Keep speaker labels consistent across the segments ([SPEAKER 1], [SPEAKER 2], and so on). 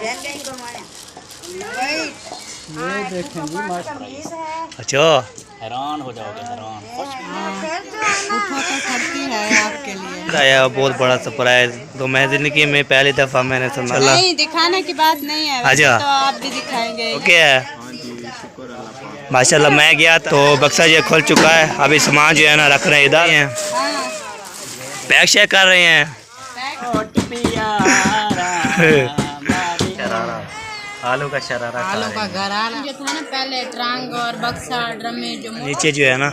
[SPEAKER 1] ये देखें जी माशाल्लाह।
[SPEAKER 2] अच्छा
[SPEAKER 3] हैरान हो जाओगे, हैरान।
[SPEAKER 1] उठो तो करती है आपके लिए।
[SPEAKER 2] आया बहुत बड़ा सरप्राइज तो मैं जिंदगी में पहली दफा मैंने सुना।
[SPEAKER 1] नहीं दिखाने की बात नहीं है, वैसे
[SPEAKER 2] अच्छा।
[SPEAKER 1] तो आप भी दिखाएंगे।
[SPEAKER 2] ओके है माशाल्लाह। मैं गया तो बक्सा जो खुल चुका है, अभी सामान जो है ना रख रहे हैं, इधर हैं
[SPEAKER 1] हाँ।
[SPEAKER 2] पैक शेक कर रहे हैं। आलू का शरारा
[SPEAKER 1] आलू का घराना जो था ना पहले, ट्रंक और बक्सा ड्रम में जो
[SPEAKER 2] नीचे जो है ना,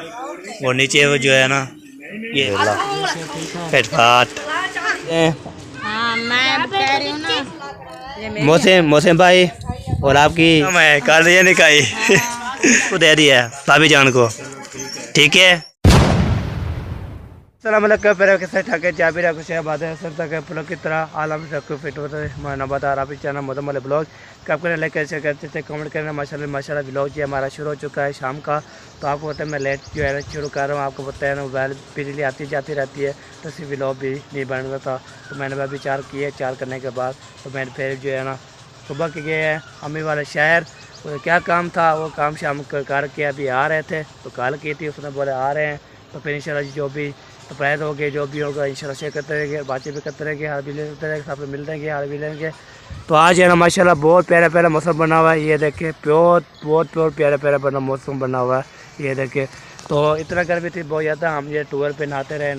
[SPEAKER 2] वो नीचे वो जो है ना, ये पेटफाट।
[SPEAKER 1] हाँ मैं कह रही हूँ ना,
[SPEAKER 2] मौसम मौसम भाई और आपकी मैं कर दिया निकाई को दे दिया भाभी जान को, ठीक है। सलाम अलैकुम फिर कैसे ठाके जाबिर कुछ बात है सर तक ब्लॉग की तरह आलम से आपको फिट होता है। मैं बता रहा चैनल मदम वाले ब्लॉग कब करने लाइक कैसे करते थे कमेंट करना। माशाल्लाह माशाल्लाह ब्लॉग जो हमारा शुरू हो चुका है शाम का। तो आपको पता है मैं लेट जो है ना शुरू कर रहा हूँ। आपको पता है ना मोबाइल बिजली आती जाती रहती है तो सिर्फ ब्लॉग भी नहीं बन रहा था। तो मैंने अभी चार किए, चार करने के बाद तो मैंने फिर जो है ना सुबह के गए हैं अम्मी वाले शहर। क्या काम था वो काम शाम करके अभी आ रहे थे तो कॉल की थी, उसने बोले आ रहे हैं। तो फिर इंशाल्लाह जो भी सरप्राइज हो गए जो भी होगा इंशाल्लाह शेयर करते रहेंगे, बातें भी करते रहेंगे, हाल भी लेते रहेंगे, सब मिल रहेंगे, हाल भी लेंगे। तो आज है ना माशाल्लाह बहुत प्यारा प्यारा मौसम बना हुआ है। ये देखे बहुत प्यारा प्यारा बना मौसम बना हुआ है। ये देखे तो इतना गर्मी थी बहुत ज़्यादा, हम ये टूर पे नहाते रहे।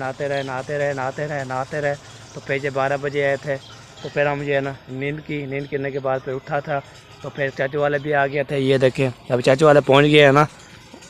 [SPEAKER 2] तो फिर जब 12 बजे आए थे तो फिर हम जो है ना नींद करने के बाद फिर उठा था। तो फिर चाचू वाले भी आ गए थे। ये देखें अभी चाचू वाले पहुँच गए हैं ना,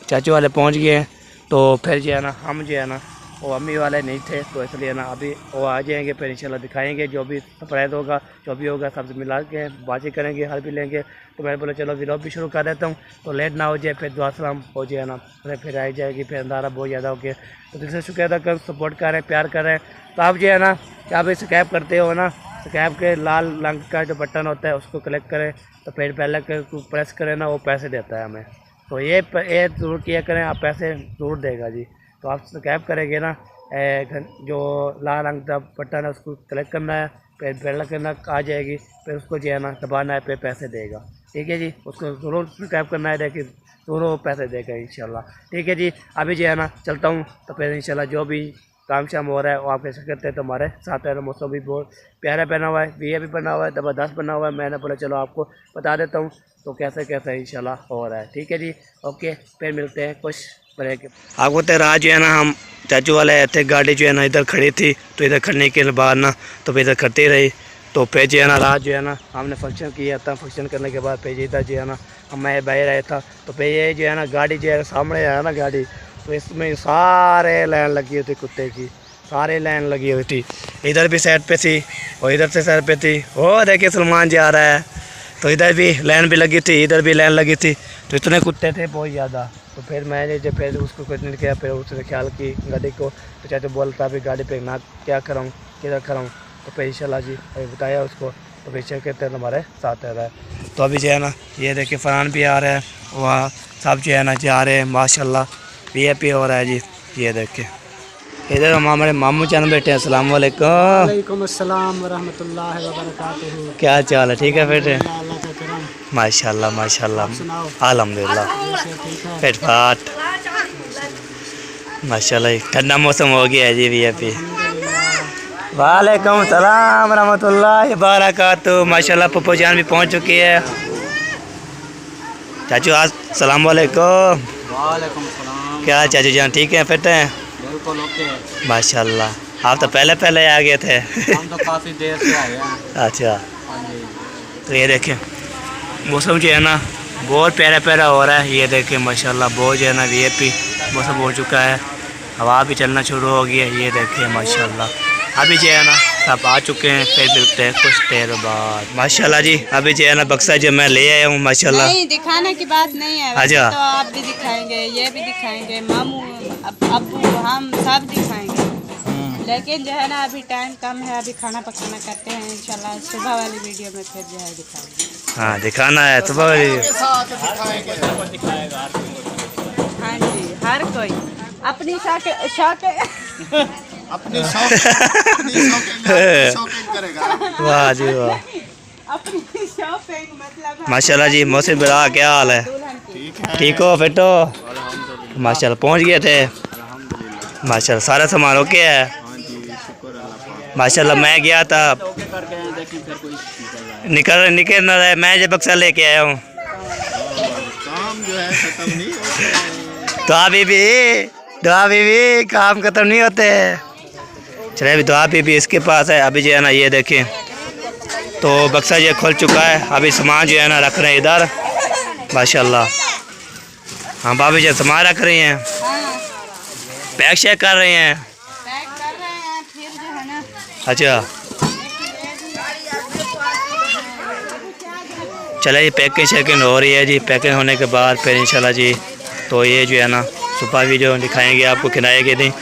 [SPEAKER 2] चाचू वाले पहुँच गए हैं। तो फिर जो है ना हम जो है ना वो अम्मी वाले नहीं थे तो इसलिए ना अभी वो आ जाएंगे, फिर इंशाल्लाह दिखाएंगे जो भी सरप्राइज होगा, जो भी होगा सबसे मिला के बातें करेंगे, हल भी लेंगे। तो मैंने बोला चलो व्लॉग भी शुरू कर देता हूँ तो लेट ना हो जाए, फिर दुआ सलाम हो जाए ना, फिर आ जाएगी, फिर अंधारा बहुत ज़्यादा हो गया। तो दिल से शुक्रिया अदा कर, सपोर्ट कर रहे हैं, प्यार कर रहे हैं। तो आप जो है ना क्या भी स्कैप करते हो ना, स्कैप के लाल रंग का जो बटन होता है उसको क्लिक करें तो फिर पहले प्रेस करें ना वो पैसे देता है हमें। तो ये ज़रूर किया करें, आप पैसे ज़रूर देगा जी। तो आप स्कैप करेंगे ना जो लाल रंग का बटन है उसको क्लिक करना है, फिर बेल करना आ जाएगी, फिर उसको जो है ना दबाना है, फिर पैसे देगा, ठीक है जी। उसको ज़रूर स्कैप करना है, देखिए ज़रूर पैसे देगा इंशाल्लाह, ठीक है जी। अभी जो है ना चलता हूँ तो फिर इंशाल्लाह जो भी काम शाम हो रहा है वो आप कैसे करते हैं तो हमारे साथ है। मौसम भी बहुत प्यारा बना हुआ है, वी भी बना हुआ है, ज़बरदस्त बना हुआ है। मैंने बोला चलो आपको बता देता हूँ तो कैसे कैसे इंशाल्लाह हो रहा है, ठीक है जी। ओके फिर मिलते हैं कुछ ब्रेक। आपको तो राह जो है ना हम चाचू वाले थे, गाड़ी जो है ना इधर खड़ी थी तो इधर खड़ने के बाद ना तो फिर इधर खड़ती रही। तो फिर जो है ना रात जो है ना हमने फंक्शन किया था, फंक्शन करने के बाद फिर इधर जो है ना मैं बाहर आया था। तो फिर ये जो है ना गाड़ी जो है सामने आया ना गाड़ी, तो इसमें सारे लाइन लगी हुई थी कुत्ते की, सारे लाइन लगी हुई थी। इधर भी साइड पे थी और इधर से साइड पे थी। वो देखिए सलमान जा रहा है तो इधर भी लाइन भी लगी थी, इधर भी लाइन लगी थी। तो इतने कुत्ते थे बहुत ज़्यादा। तो फिर मैंने जब फिर उसको कुछ नहीं किया, फिर उसने ख्याल की गाड़ी को। तो चाचा बोलता अभी गाड़ी पे ना क्या कराऊँ किधर कराऊँ। तो फिर इंशाल्लाह जी अभी बताया उसको तो फिर चेक करते हैं हमारे साथ रह रहा है। तो अभी जो है ना ये देखिए फरहान भी आ रहा है, वहाँ सब जो है ना जा रहे हैं माशाल्लाह, वीआईपी हो रहा है जी। ये देखिए इधर हमारे मामू जान बैठे हैं। अस्सलाम वालेकुम।
[SPEAKER 4] वालेकुम अस्सलाम वरहमतुल्लाहि वबरकातुहू।
[SPEAKER 2] क्या चाल है, ठीक है बेटे?
[SPEAKER 4] अल्लाह का करम।
[SPEAKER 2] माशाल्लाह माशाल्लाह
[SPEAKER 4] सुनाओ
[SPEAKER 2] अल्हम्दुलिल्लाह
[SPEAKER 4] ठीक है।
[SPEAKER 2] फिट फाट माशाल्लाह। ठंडा मौसम हो गया है जी वीआईपी। वालेकुम सलाम रहमतुल्लाहि बरकातहू। माशाल्लाह पप्पू जान भी पहुंच चुकी है। चाचू अस्सलाम वालेकुम।
[SPEAKER 3] वालेकुम सलाम।
[SPEAKER 2] क्या चाचू जान ठीक है, फिट हैं?
[SPEAKER 3] बिल्कुल ओके।
[SPEAKER 2] माशाल्लाह आप तो पहले आ गए थे
[SPEAKER 3] हम तो काफ़ी देर से आए हैं।
[SPEAKER 2] अच्छा
[SPEAKER 3] हाँ जी।
[SPEAKER 2] तो ये देखें मौसम जो है ना बहुत प्यारा प्यारा हो रहा है। ये देखें माशाल्लाह बहुत जो है ना वीआईपी मौसम हो चुका है, हवा भी चलना शुरू हो गई है। ये देखें माशाल्लाह अभी जो है ना सब आ चुके हैं, फिर मिलते हैं कुछ देर बाद माशाल्लाह जी। अभी जो है ना बक्सा जो मैं ले आया हूँ माशाल्लाह।
[SPEAKER 1] नहीं दिखाने की बात नहीं है, वैसे
[SPEAKER 2] अच्छा।
[SPEAKER 1] तो आप भी दिखाएंगे, ये भी दिखाएंगे, मामू अब्बू हम सब दिखाएंगे। लेकिन जो है ना अभी टाइम कम है, अभी खाना पकाना करते हैं, इंशाल्लाह सुबह वाली वीडियो में फिर जो है दिखाएंगे।
[SPEAKER 2] हाँ दिखाना है सुबह वाली।
[SPEAKER 1] हाँ जी हर कोई अपनी शौक
[SPEAKER 4] अपनी शौकीन करेगा।
[SPEAKER 2] वाह जी वाह।
[SPEAKER 1] अपनी शॉपिंग मतलब
[SPEAKER 2] माशाल्लाह जी। मोहसिन बिरा क्या हाल है? ठीक हो फिट हो? माशाल्लाह पहुंच गए थे माशाल्लाह। सारा सामान ओके है माशाल्लाह। मैं गया था निकल निकल ना रहा है। मैं जो बक्सा लेके आया हूँ दुआ बीबी काम खत्म नहीं होते। चले अभी दुआ बीबी इसके पास है। अभी जो है ना ये देखें तो बक्सा ये खुल चुका है। अभी सामान जो है ना रख रहे हैं इधर माशाल्लाह। हाँ भाभी जी सामान रख रही हैं, पैक शेक कर रहे हैं।
[SPEAKER 1] पैक कर रहे हैं फिर जो है ना।
[SPEAKER 2] अच्छा चले जी पैकिंग शेकिंग हो रही है जी। पैकिंग होने के बाद फिर इंशाल्लाह जी तो ये जो है ना सुबह भी जो दिखाएंगे आपको किराए के दिन।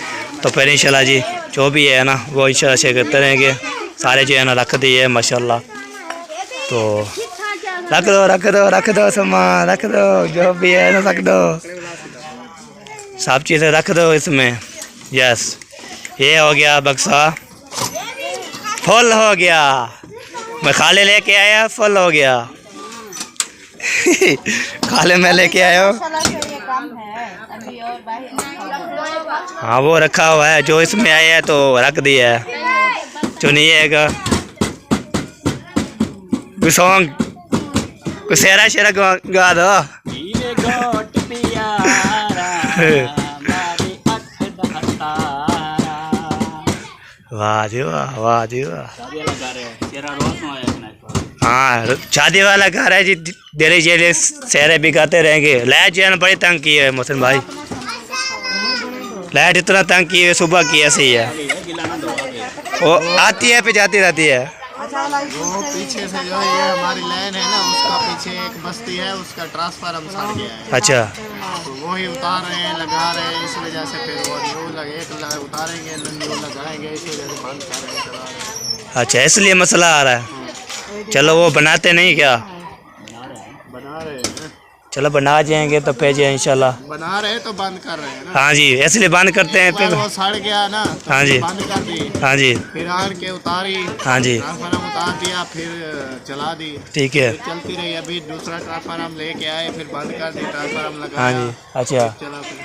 [SPEAKER 2] तो फिर इंशाल्लाह जी जो भी है ना वो इंशाल्लाह शेयर करते रहेंगे। सारे जो है ना रख दिए माशाल्लाह। तो रख दो सामान रख दो जो भी है ना रख दो। सब चीज़ें रख दो इसमें। यस ये हो गया बक्सा फुल हो गया। मैं खाली लेके आया फुल हो गया। खाले मैं लेके आया हूँ। हाँ वो रखा हुआ है जो इसमें आया है तो रख दिया है। जो नहीं आएगा कोई सॉन्ग कोई शेरा शेरा गा दो। वाह जी वाह वाह जी वाह। हाँ शादी वाला घर है जी। डेली डेली शेरे भी गाते रहेंगे। लाइट जो है ना बड़ी तंग की है मोहसिन भाई। लाइट इतना तंग की है सुबह की ऐसे ही है। वो आती है फिर जाती रहती है।
[SPEAKER 5] वो पीछे से जो ये हमारी लाइन है ना उसका पीछे एक बस्ती है उसका ट्रांसफार्मर सड़ गया है।
[SPEAKER 2] अच्छा
[SPEAKER 5] तो वो ही उतार रहे हैं लगा रहे हैं इस वजह से फिर वो न्यू उतारेंगे न्यू लगाएंगे इस वजह से बंद कर रहे हैं चला रहे हैं।
[SPEAKER 2] अच्छा इसलिए मसला आ रहा है। चलो वो बनाते नहीं क्या?
[SPEAKER 5] बना रहे हैं
[SPEAKER 2] चलो बना जाएंगे तो फिर इंशाल्लाह।
[SPEAKER 5] बना रहे हैं तो बंद कर रहे हैं ना।
[SPEAKER 2] हाँ जी इसलिए बंद करते हैं फिर।
[SPEAKER 5] वो सड़ गया ना तो
[SPEAKER 2] हाँ जी
[SPEAKER 5] बंद कर दी।
[SPEAKER 2] हाँ जी
[SPEAKER 5] फिर आन के उतारी
[SPEAKER 2] हाँ जी
[SPEAKER 5] ट्रांसफार्मर उतार दिया फिर चला दी।
[SPEAKER 2] ठीक है
[SPEAKER 5] फिर चलती रही। अभी दूसरा ट्रांसफार्मर लेके आए फिर बंद कर दी ट्रांसफार्मर
[SPEAKER 2] हाँ
[SPEAKER 5] लगाया।
[SPEAKER 2] जी अच्छा
[SPEAKER 5] चला फिर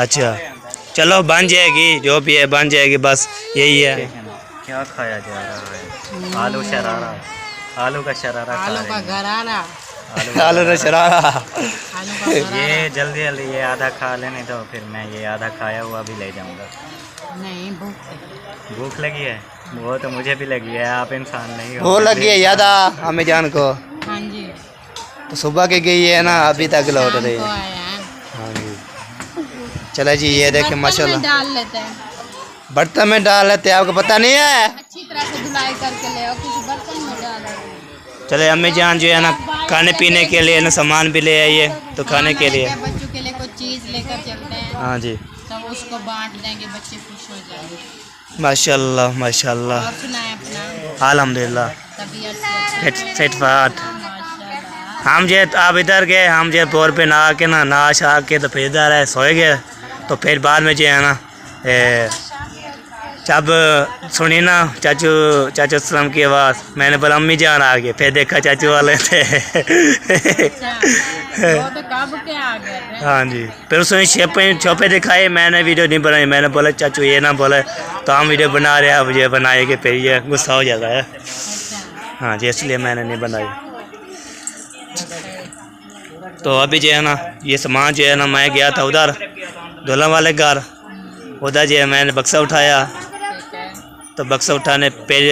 [SPEAKER 2] अच्छा चलो बन जाएगी जो भी है बन जाएगी बस यही है।
[SPEAKER 3] क्या खाया जा रहा है? आलू शरारा। आलू का शरारा खा रहे हैं।
[SPEAKER 1] घराना
[SPEAKER 2] आलू का शरारा।
[SPEAKER 3] ये जल्दी जल्दी ये आधा खा लेने तो फिर मैं ये आधा खाया हुआ भी ले जाऊंगा।
[SPEAKER 1] नहीं
[SPEAKER 3] भूख लगी है? वो तो मुझे भी लगी है। आप इंसान नहीं हो।
[SPEAKER 2] वो लगी है यादा हमें जान को।
[SPEAKER 1] हाँ जी
[SPEAKER 2] तो सुबह की गई है ना अभी तक लौट रही है। हाँ जी चले जी ये देखें माशाल्लाह
[SPEAKER 1] डाल लेते हैं
[SPEAKER 2] बर्तन में डाल लेते हैं। आपको पता नहीं है?
[SPEAKER 1] अच्छी तरह से धुलाई करके ले और कुछ बर्तन में डाल।
[SPEAKER 2] चले अम्मी जान जो है ना खाने पीने के लिए ना सामान भी ले आइए तो खाने के लिए।
[SPEAKER 1] बच्चों के लिए कोई चीज़ लेकर चलते हैं
[SPEAKER 2] हाँ जी
[SPEAKER 1] तो उसको बांट देंगे बच्चे खुश हो जाएंगे।
[SPEAKER 2] माशाल्लाह माशाल्लाह
[SPEAKER 1] और सुनाए अपना
[SPEAKER 2] अल्हम्दुलिल्लाह
[SPEAKER 1] तबीयत
[SPEAKER 2] सेट फाट।
[SPEAKER 1] माशाल्लाह।
[SPEAKER 2] हम जे आप इधर गए हम जे बोर पे नहा के ना नाश आ के तो फिर इधर है सोए गए। तो फिर बाद में जो है ना जब सुनी ना चाचू चाचू सलाम की आवाज़ मैंने बोला अम्मी जान आ गए। फिर देखा चाचू वाले थे।
[SPEAKER 1] वो तो कब के आ गए थे।
[SPEAKER 2] हाँ जी फिर उसने छोपे दिखाए। मैंने वीडियो नहीं बनाई। मैंने बोला चाचू ये ना बोले तो हम वीडियो बना रहे हैं अब ये बनाएंगे फिर ये गुस्सा हो जाता है। हाँ जी इसलिए मैंने नहीं बनाई। तो अभी जो है ना ये सामान जो है ना मैं गया था उधर दुल्हन वाले घर। उधर जो है मैंने बक्सा उठाया तो बक्सा उठाने फिर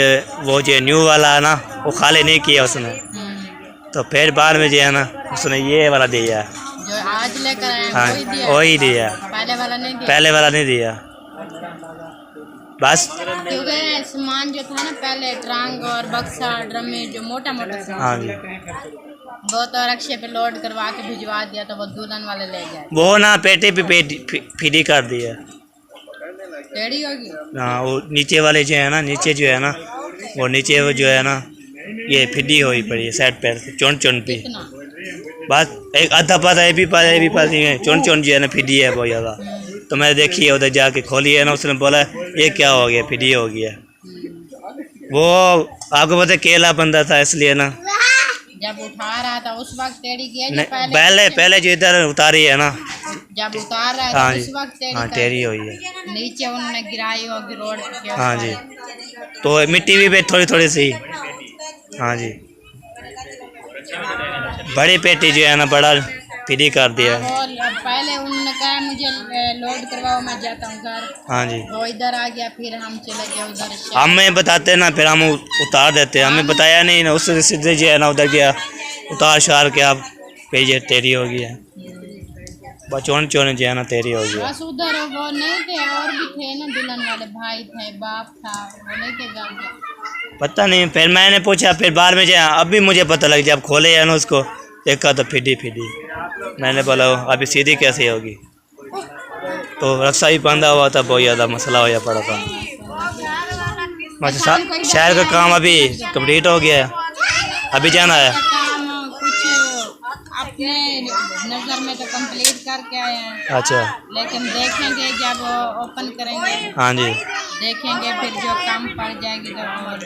[SPEAKER 2] वो जो न्यू वाला है ना वो खाली नहीं किया उसने। तो फिर बाद में जो है ना उसने ये वाला दिया।
[SPEAKER 1] जो आज लेकर आए
[SPEAKER 2] हाँ
[SPEAKER 1] वही दिया।
[SPEAKER 2] वही दिया।
[SPEAKER 1] पहले वाला नहीं दिया।
[SPEAKER 2] पहले वाला नहीं दिया बस।
[SPEAKER 1] क्योंकि सामान जो था ना पहले ट्रंक और बक्सा ड्रम में जो मोटा मोटा सामान
[SPEAKER 2] हाँ जी
[SPEAKER 1] वो तो रक्शे पे लोड करवा के भिजवा दिया तो वो दुल्हन वाले ले गए।
[SPEAKER 2] वो ना पेटी पे फ्री कर दिया।
[SPEAKER 1] टेढ़ी होगी।
[SPEAKER 2] हाँ वो नीचे वाले जो है ना नीचे जो है ना वो नीचे वो जो है ना ये फिडी हुई पड़ी है साइड पैर से चुन चुन पे। बस एक आधा पास है भी पास है चुन चुन जो है ना फिडी है बहुत ज़्यादा। तो मैंने देखी है उधर जाके खोली है ना उसने बोला ये क्या हो गया फिडी हो गया। वो आपको पता है केला बंदा था इसलिए ना।
[SPEAKER 1] जब उठा रहा था उस वक्त टेढ़ी किया जी,
[SPEAKER 2] नहीं, पहले जो इधर उतारी है ना,
[SPEAKER 1] जब उतार रहा
[SPEAKER 2] हाँ
[SPEAKER 1] था
[SPEAKER 2] जी,
[SPEAKER 1] उस वक्त टेढ़ी
[SPEAKER 2] हाँ
[SPEAKER 1] कर
[SPEAKER 2] टेढ़ी हुई है।
[SPEAKER 1] नीचे उन्होंने गिराई होगी रोड के
[SPEAKER 2] हाँ
[SPEAKER 1] ऊपर।
[SPEAKER 2] जी, तो मिट्टी भी थोड़ी थोड़ी सी। हाँ जी, बड़ी पेटी जो है ना बड़ा फ्री कर दिया है।
[SPEAKER 1] और पहले उन्होंने कहा मुझे लोड करवाओ, मैं जाता हूँ घर।
[SPEAKER 2] हाँ जी,
[SPEAKER 1] वो इधर आ गया, फिर हम चले गए उधर।
[SPEAKER 2] हमें बताते ना, फिर हम उतार देते, हमें बताया नहीं ना, उससे सीधे जो है ना उधर गया उतार शार के आप पेज तेरी हो गई है, बचौन चौन जो है ना तेरी हो गई है।
[SPEAKER 1] बस उधर वो नहीं थे, और भी थे ना दुल्हन वाले भाई थे, बाप था, वो नहीं थे घर में।
[SPEAKER 2] पता नहीं, फिर मैंने पूछा, फिर बाद में जो है अब भी मुझे पता लग जब खोले है ना उसको देखा तो फिडी फिडी। मैंने बोला अभी सीधी कैसे होगी, तो रक्षा भी बंधा हुआ था, बहुत ज़्यादा मसला हो पड़ा था। शहर का काम अभी कंप्लीट हो गया है, अभी जाना है।
[SPEAKER 1] काम कुछ अपने नज़र में तो कंप्लीट करके आए हैं।
[SPEAKER 2] अच्छा,
[SPEAKER 1] लेकिन देखेंगे जब ओपन करेंगे,
[SPEAKER 2] हाँ जी,
[SPEAKER 1] देखेंगे फिर जो काम पड़ जाएगी तो और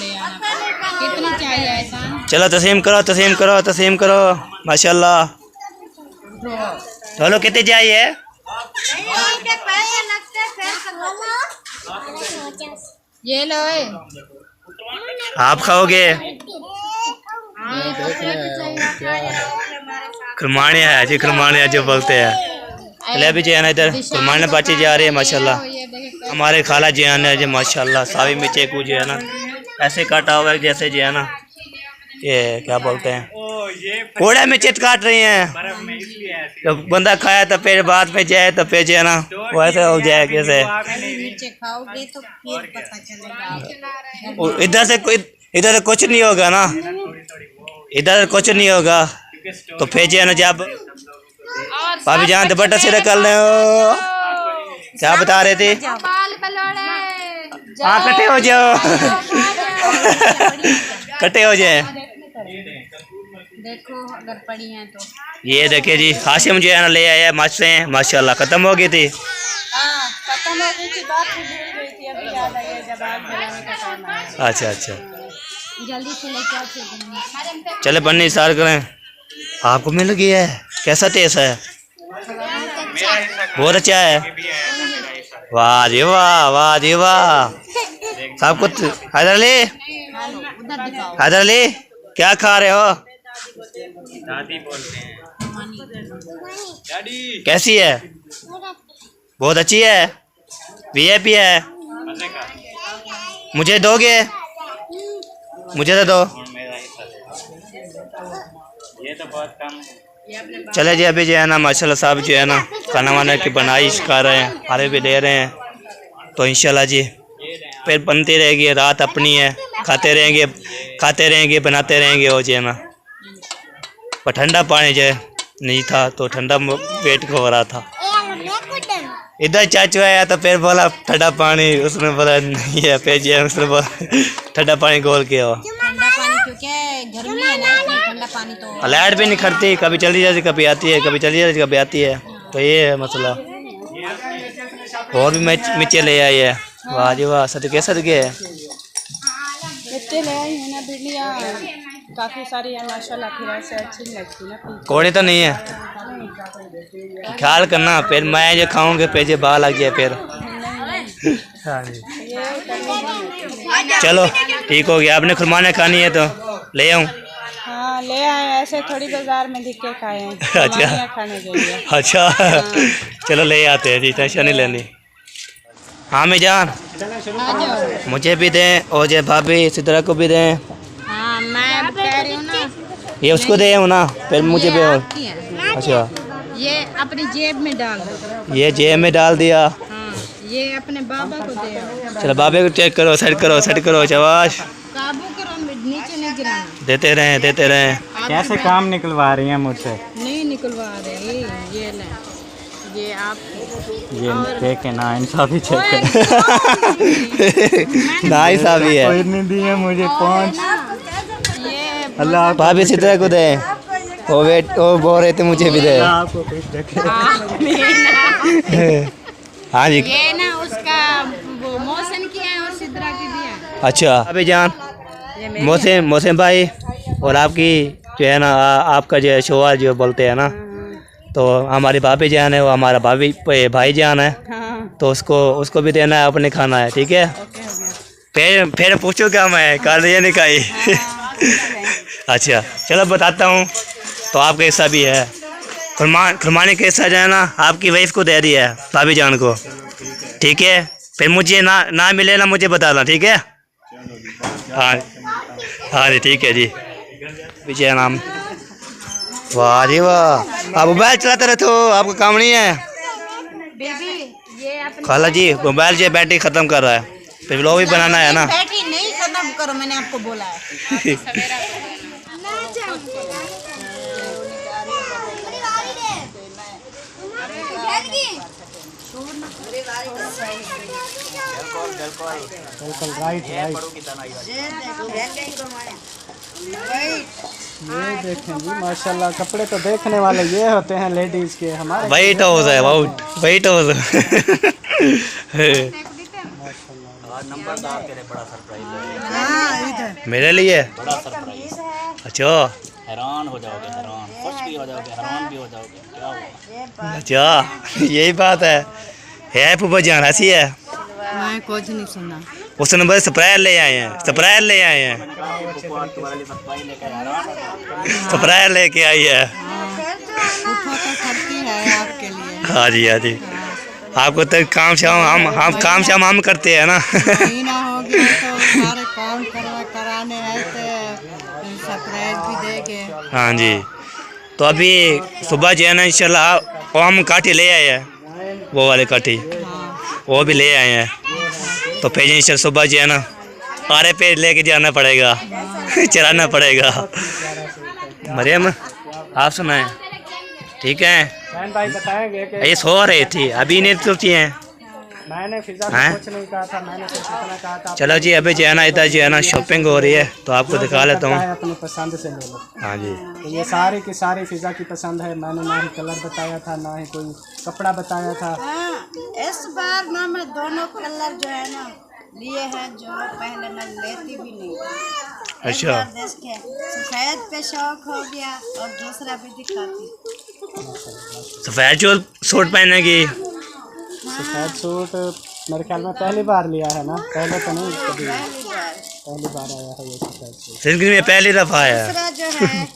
[SPEAKER 1] ले आना पड़ेगा। कितनी चाहिए ऐसा?
[SPEAKER 2] चलो तस्लीम करो, तस्लीम करो, तस्लीम करो, माशाल्लाह। चलो कितने चाहिए?
[SPEAKER 1] ये लो
[SPEAKER 2] आप खाओगे? खुरमानिया है जी, खुरमानिया जो बोलते हैं। चले अभी जो है ना इधर खुरमाने बाची जा रही है माशाल्लाह। हमारे खाला जी है जो माशाल्लाह सावी मिर्चे को जो है ना ऐसे काटा हुआ है जैसे जो है ना ये क्या बोलते हैं कोड़े में चिट काट रही हैं। तो बंदा खाया तो फिर बाद में जाए तो फिर जो है ना वो ऐसे हो जाए कैसे।
[SPEAKER 1] मिर्चे खाओगे तो फिर पता चलेगा।
[SPEAKER 2] इधर से कुछ नहीं होगा ना, इधर कुछ नहीं होगा तो फिर जो है ना जब भाभी जान दुपट्टा सिर कर ले हो। क्या बता रहे थे? हाँ कटे हो जाओ कटे हो जाए।
[SPEAKER 1] देखो अगर पड़ी हैं तो
[SPEAKER 2] ये देखिए जी, हाशिम जो है ना ले आया मछलियाँ माशाल्लाह, खत्म हो गई थी।
[SPEAKER 1] हाँ खत्म हो गई थी, बात भूल गई थी, अभी याद आई है जब आग जलाने का टाइम आया।
[SPEAKER 2] अच्छा अच्छा,
[SPEAKER 1] जल्दी से लेके आओ।
[SPEAKER 2] चले बनने स्टार्ट करें। आपको मिल गया है, कैसा टेस्ट है? बहुत अच्छा है। वाह जी वाह, वाह जी वाह। सब कुछ हैदर अली, हैदर अली क्या खा रहे हो?
[SPEAKER 3] दादी बोलते हैं।
[SPEAKER 2] कैसी है? बहुत अच्छी है, वीआईपी है। मुझे दोगे? मुझे तो दो।
[SPEAKER 3] ये तो बहुत कम है।
[SPEAKER 2] चले जी अभी जो है ना माशाल्लाह साहब जो है ना खाना वाना की बनाई कर रहे हैं, खाने भी दे रहे हैं। तो इंशाल्लाह जी फिर बनती रहेगी, रात अपनी है, खाते रहेंगे बनाते रहेंगे। वो जो है ना पर ठंडा पानी जो है नहीं था तो ठंडा पेट को हो रहा था। इधर चाचू आया तो फिर बोला ठंडा पानी, उसने बोला नहीं है, फिर जो है उसने बोला ठंडा पानी घोल के हो।
[SPEAKER 1] ठंडा पानी क्योंकि गर्मी है ना, ठंडा पानी तो
[SPEAKER 2] लाइट भी नहीं खड़ती, कभी चली जाती कभी आती है, कभी चली जाती कभी आती है। तो ये है मसला। और भी मिर्चे ले आई है। वाह जी वाह, सदके सदके है।
[SPEAKER 1] मिर्चे ले आई है ना, भिंडियाँ काफ़ी सारी है माशाल्लाह, फिर ऐसे अच्छी लगती है ना।
[SPEAKER 2] कोड़े तो नहीं है, ख्याल करना, फिर मैं जो खाऊंगे फिर जो बाहर लग जाए फिर। हाँ जी चलो ठीक हो गया। आपने खुरमाने खानी है तो ले आऊँ?
[SPEAKER 1] हाँ ले आए, ऐसे थोड़ी बाजार में दिख के खाए हैं।
[SPEAKER 2] अच्छा
[SPEAKER 1] खाने के लिए।
[SPEAKER 2] अच्छा चलो ले आते हैं जी, टेंशन नहीं लेनी। हाँ मैं जान मुझे भी दें और जो भाभी सिद्रा को भी दें।
[SPEAKER 1] हाँ मैं अब कह रही हूँ ना,
[SPEAKER 2] ये उसको दे हूँ ना, फिर मुझे भी। और
[SPEAKER 1] आपकी है।
[SPEAKER 2] अच्छा
[SPEAKER 1] ये अपनी जेब में डाल दो।
[SPEAKER 2] ये जेब में डाल दिया।
[SPEAKER 1] हाँ ये अपने बाबा को दे आओ।
[SPEAKER 2] चलो बाबे को चेक करो, सेट करो शाबाश।
[SPEAKER 1] काबू करो, नीचे नहीं गिराना।
[SPEAKER 2] देते रहें।
[SPEAKER 3] कैसे काम निकलवा रही हैं मुझसे?
[SPEAKER 1] नहीं निकलवा रहे, ये ले, ये आप
[SPEAKER 3] ये देखे ना इंसाफी चेक कर।
[SPEAKER 2] ना ही साबी है।
[SPEAKER 3] कोई नहीं दिए मुझे 5।
[SPEAKER 1] ये
[SPEAKER 3] अल्लाह
[SPEAKER 2] भाभी सिद्रा को दे। वो बोल रहे थे मुझे भी दे।
[SPEAKER 3] आपको कुछ देखे।
[SPEAKER 2] हाँ जी
[SPEAKER 1] ये ना उसका वो मौसम किया है और सिद्रा की दिया।
[SPEAKER 2] अच्छा अभी जान मोहसिन भाई और आपकी जो है ना आपका जो है शोहर जो बोलते हैं ना, तो हमारी भाभी जान है, वो हमारा भाई जान है, तो उसको भी देना है, अपने खाना है, ठीक है। फिर पूछो क्या मैं कल ये नहीं खाई। अच्छा चलो बताता हूँ। तो आपका हिस्सा भी है, खुरमानी का हिस्सा जो है ना आपकी वाइफ को दे दिया है, भाभी जान को, ठीक है। फिर मुझे ना मिले ना मुझे बताना, ठीक है। हाँ जी ठीक है जी। विजय नाम। वाह जी वाह, आप मोबाइल चलाते रहते हो, आपका काम नहीं है। खाला जी मोबाइल जो बैटरी ख़त्म कर रहा है, फिर व्लॉग भी बनाना है ना।
[SPEAKER 1] बैटरी नहीं खत्म करो, मैंने आपको बोला है।
[SPEAKER 4] बिल्कुल राइट। ये देखें जी माशाल्लाह, कपड़े तो देखने वाले ये होते हैं लेडीज के, हमारे
[SPEAKER 2] वाइट हाउस है, वाइट हाउस। मेरे लिए
[SPEAKER 3] बड़ा सरप्राइज।
[SPEAKER 2] अच्छा
[SPEAKER 3] हैरान हो जाओगे, हैरान, खुश भी हो जाओगे, हैरान भी हो जाओगे। क्या हुआ?
[SPEAKER 2] अच्छा यही बात है फूफा जान ऐसी है।
[SPEAKER 1] मैं कुछ नहीं सुना।
[SPEAKER 2] उसने बस स्प्रायर ले आए हैं, स्प्रायर लेके आई है।
[SPEAKER 1] तो करती है आपके लिए।
[SPEAKER 2] हाँ जी आपको तो काम शाम हम करते हैं ना।
[SPEAKER 1] महीना हो गया तो सारे काम कराने हैं, तो सरप्राइज भी देंगे।
[SPEAKER 2] हाँ जी, तो अभी सुबह जो है ना इंशाल्लाह हम काठी ले आए हैं, वो वाले काठी वो भी ले आए हैं। तो फिर इंशाल्लाह सुबह जो है ना आरे पे लेके जाना पड़ेगा, चलाना पड़ेगा। मरियम आप सुनाएं, ठीक है।
[SPEAKER 4] भाई बताएंगे कि
[SPEAKER 2] ये सो रही थी, अभी नहीं सोची हैं।
[SPEAKER 4] मैंने फिजा को कुछ नहीं कहा था, मैंने सिर्फ इतना कहा था।
[SPEAKER 2] चलो जी अभी जो है ना इधर जो है ना शॉपिंग हो रही है, तो आपको दिखा लेता हूँ।
[SPEAKER 4] अपनी पसंद से ले लो।
[SPEAKER 2] हाँ जी,
[SPEAKER 4] तो ये सारी की सारी फिजा की पसंद है। मैंने ना ही कलर बताया था, ना ही कोई कपड़ा बताया था।
[SPEAKER 1] इस बार ना मैं दोनों कलर जो है ना लिए हैं, जो पहले मैं लेती भी नहीं।
[SPEAKER 2] अच्छा
[SPEAKER 1] सफेद पे शौक हो गया और दूसरा भी दिखाती।
[SPEAKER 2] सफेद जो सूट पहनेगी,
[SPEAKER 4] सफेद सूट मेरे ख्याल में पहली बार लिया है ना, पहले तो नहीं, कभी पहली बार आया है ये सफेद सूट।
[SPEAKER 2] जिंदगी में पहली दफा आया
[SPEAKER 1] दूसरा जो है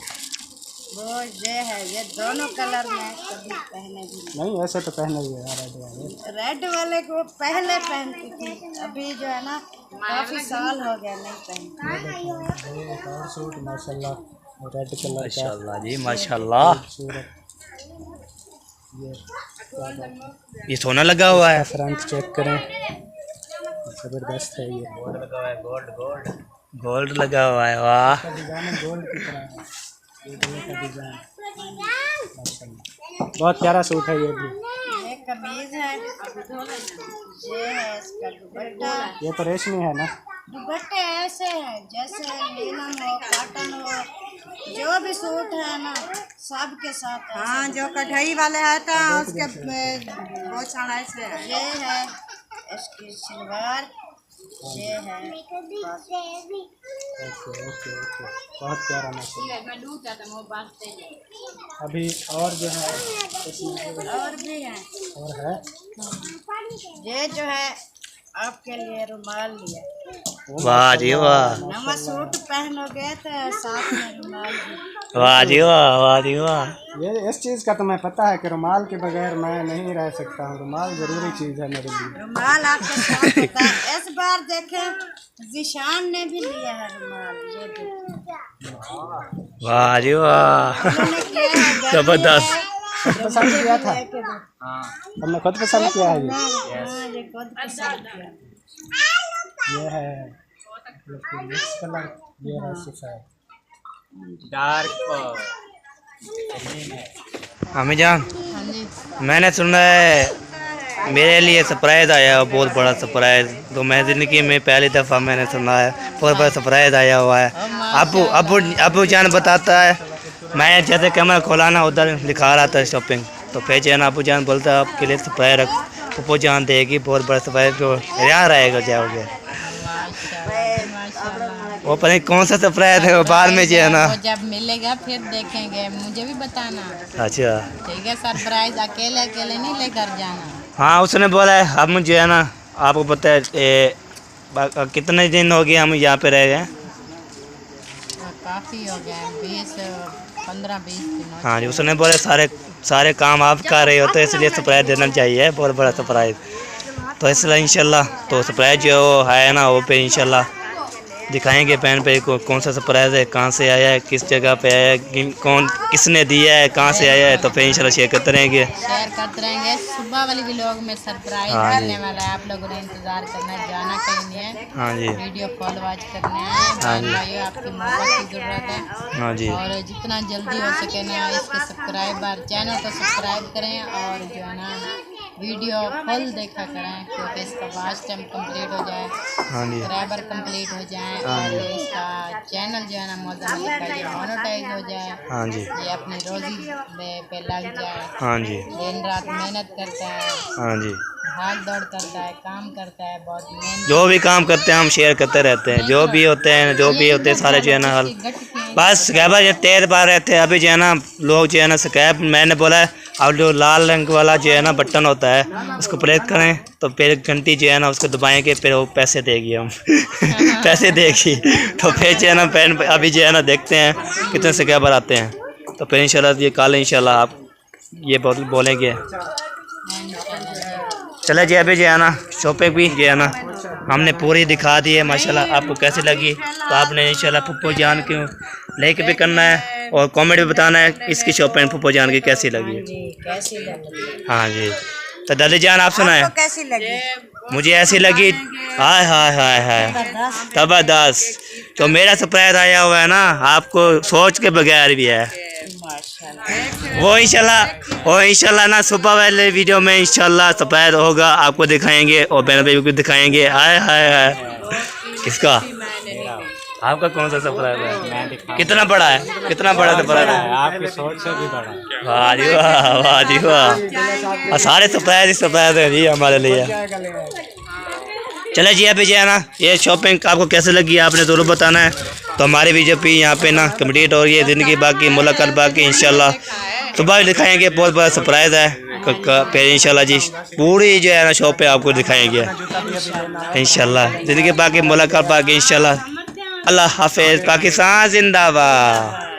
[SPEAKER 1] वो ये है, ये दोनों कलर में कभी पहने भी
[SPEAKER 4] नहीं, ऐसे तो पहने हुए हैं रेड वाले।
[SPEAKER 1] रेड वाले को पहले पहनती थी, अभी जो है ना काफी साल हो गया नहीं पहनती।
[SPEAKER 4] एक और सूट माशाल्लाह रेड कलर का,
[SPEAKER 2] माशाल्लाह जी माशाल्लाह।
[SPEAKER 4] खूबसूरत।
[SPEAKER 2] ये सोना लगा हुआ है,
[SPEAKER 4] फ्रंट चेक करें, जबरदस्त है ये।
[SPEAKER 2] गोल्ड लगा हुआ है, वाह।
[SPEAKER 4] डिजाइन गोल्ड की तरह है, ये का डिजाइन माशाल्लाह। बहुत प्यारा सूट है ये भी।
[SPEAKER 1] ये कमीज है, ये है इसका दुपट्टा।
[SPEAKER 4] ये तो रेशमी है ना।
[SPEAKER 1] दुपट्टे ऐसे हैं जैसे नीलम हो, कॉटन हो, जो भी सूट है ना सब के साथ। हाँ, जो कढ़ाई वाले है तो उसके वो चढ़ाई से है। ये है इसकी सलवार, ये है
[SPEAKER 4] ओके बहुत प्यारा माशाल्लाह। अभी और जो है
[SPEAKER 1] और भी है,
[SPEAKER 4] और है
[SPEAKER 1] ये जो है आपके लिए रुमाल लिया।
[SPEAKER 2] वाह जी वाह,
[SPEAKER 1] नवा सूट पहनोगे तो साथ में रुमाल भी।
[SPEAKER 2] वाह जी वाह, वाह जी वाह।
[SPEAKER 4] ये इस चीज़ का तुम्हें पता है कि रुमाल के बगैर मैं नहीं रह सकता हूँ। रुमाल ज़रूरी चीज़ है मेरे लिए।
[SPEAKER 1] रुमाल आपके साथ होता है। इस बार देखें जिशान ने भी लिया है रुमाल, ये देखो।
[SPEAKER 2] वाह जी वाह,
[SPEAKER 1] उन्होंने किया है
[SPEAKER 2] जबरदस्त।
[SPEAKER 4] पसंद किया था, हमने खुद पसंद किया है।
[SPEAKER 1] ये खुद पसंद किया।
[SPEAKER 4] ये है मिक्स कलर, ये है सफेद।
[SPEAKER 2] हमें जान, मैंने सुना है मेरे लिए सरप्राइज़ आया है, बहुत बड़ा सरप्राइज़। तो मैं ज़िंदगी में पहली दफ़ा मैंने सुना है बहुत बड़ा सरप्राइज़ आया हुआ है। अबू जान बताता है, मैं जैसे कैमरा खोला ना उधर लिखा रहा था शॉपिंग, तो फिर जान अबू जान बोलता है आपके लिए सरप्राइज रख, पप्पू जान देगी बहुत बड़ा सरप्राइज को यहाँ रहेगा जाओगे। वो पता नहीं कौन सा सरप्राइज है, वो बाद में जो है ना।
[SPEAKER 1] वो जब मिलेगा फिर देखेंगे, मुझे भी बताना।
[SPEAKER 2] अच्छा
[SPEAKER 1] ठीक है, सरप्राइज अकेले अकेले नहीं लेकर जाना।
[SPEAKER 2] हाँ, उसने बोला है। अब मुझे है ना, आपको पता है कितने दिन हो गए हम यहाँ पे रह गए?
[SPEAKER 1] काफ़ी हो गए, 15-20 दिन।
[SPEAKER 2] हाँ जी, उसने बोले सारे काम आप कर रहे हो तो इसलिए सरप्राइज देना चाहिए, बहुत बड़ा सरप्राइज। तो इसलिए इंशाल्लाह तो सरप्राइज जो है ना वो पे इंशाल्लाह दिखाएंगे बहन पे कौन सा सरप्राइज है, कहाँ से आया है, किस जगह पे आया है, कौन किसने दिया है, कहाँ से आया है। तो फिर इंशाल्लाह शेयर करते रहेंगे।
[SPEAKER 1] सुबह वाली व्लॉग में सरप्राइज
[SPEAKER 2] हाँ जी।
[SPEAKER 1] करने वाला है, आप लोगों ने इंतजार करना है, जाना कहीं नहीं है।
[SPEAKER 2] हाँ जी,
[SPEAKER 1] वीडियो कॉल वॉच करने हैं।
[SPEAKER 2] हाँ जी।
[SPEAKER 1] भाइयों, आपकी मोहब्बत की ज़रूरत है।
[SPEAKER 2] हाँ जी,
[SPEAKER 1] और जितना जल्दी हो सके ना इसके सब्सक्राइबर चैनल को सब्सक्राइब करें और जो है ना वीडियो फुल देखा करें, क्योंकि इसका वॉच टाइम कंप्लीट हो जाए,
[SPEAKER 2] हाँ जी,
[SPEAKER 1] सब्सक्राइबर कंप्लीट हो जाए और इसका चैनल जो है ना मोनेटाइज हो जाए।
[SPEAKER 2] हाँ जी,
[SPEAKER 1] ये अपनी रोजी पे लग जाए।
[SPEAKER 2] हाँ जी,
[SPEAKER 1] दिन रात मेहनत करता है,
[SPEAKER 2] हाँ जी।
[SPEAKER 1] भाग दौड़ करता है, काम करता है, बहुत मेहनत।
[SPEAKER 2] जो भी काम करते हैं हम शेयर करते रहते हैं, जो भी होते हैं सारे जो है ना। हल बस गैबर ये तेज बार रहते हैं। अभी जो है ना लोग जो है ना स्कैप, मैंने बोला है अब जो लाल रंग वाला जो है ना बटन होता है उसको प्रेस करें तो फिर घंटी जो है ना उसको दबाएंगे, फिर वो पैसे देगी हम पैसे देगी। तो फिर जो है ना पैन अभी जो है ना देखते हैं कितने स्कैबर आते हैं। तो फिर इंशाल्लाह ये कल इंशाल्लाह आप ये बोलेंगे। चले जी, अभी जो है ना शॉपिंग भी जो है ना हमने पूरी दिखा दी है माशाल्लाह। आपको कैसी लगी तो आपने इंशाल्लाह पप्पू जान क्यों लाइक भी करना है और कमेंट भी बताना है इसकी शॉपिंग पप्पू जान की कैसी लगी।
[SPEAKER 1] कैसी लगी?
[SPEAKER 2] हाँ जी, तो दादी जान आप सुनाए
[SPEAKER 1] कैसी लगी?
[SPEAKER 2] मुझे ऐसी लगी, हाय हाय हाय हाय जबरदस्त। तो मेरा सरप्राइज आया हुआ है ना, आपको सोच के बगैर भी है। वो इंशाल्लाह ना सुबह वाले वीडियो में इंशाल्लाह सरप्राइज होगा, आपको दिखाएंगे और बहन बेबी को दिखाएंगे। हाय हाय हाय, किसका? आपका कौन सा सरप्राइज है? कितना बड़ा है, कितना बड़ा सरप्राइज है?
[SPEAKER 4] आपकी सोच से भी बड़ा।
[SPEAKER 2] वाह जी वाह, वाह जी वाह। और सारे सरप्राइज है जी हमारे लिए। चले जी, अभी जो है ना ये शॉपिंग आपको कैसे लगी आपने ज़रूर बताना है। तो हमारी वीडियो भी यहाँ पे ना कंप्लीट हो रही है, ज़िंदगी बाकी मुलाकात बाकी। इंशाल्लाह सुबह भी दिखाएंगे, बहुत बड़ा सरप्राइज़ है। फिर इंशाल्लाह जी पूरी जो है ना शॉप पे आपको दिखाएंगे इंशाल्लाह, ज़िंदगी बाकी मुलाकात बाकी इंशाल्लाह। अल्लाह हाफिज़, पाकिस्तान जिंदाबाद।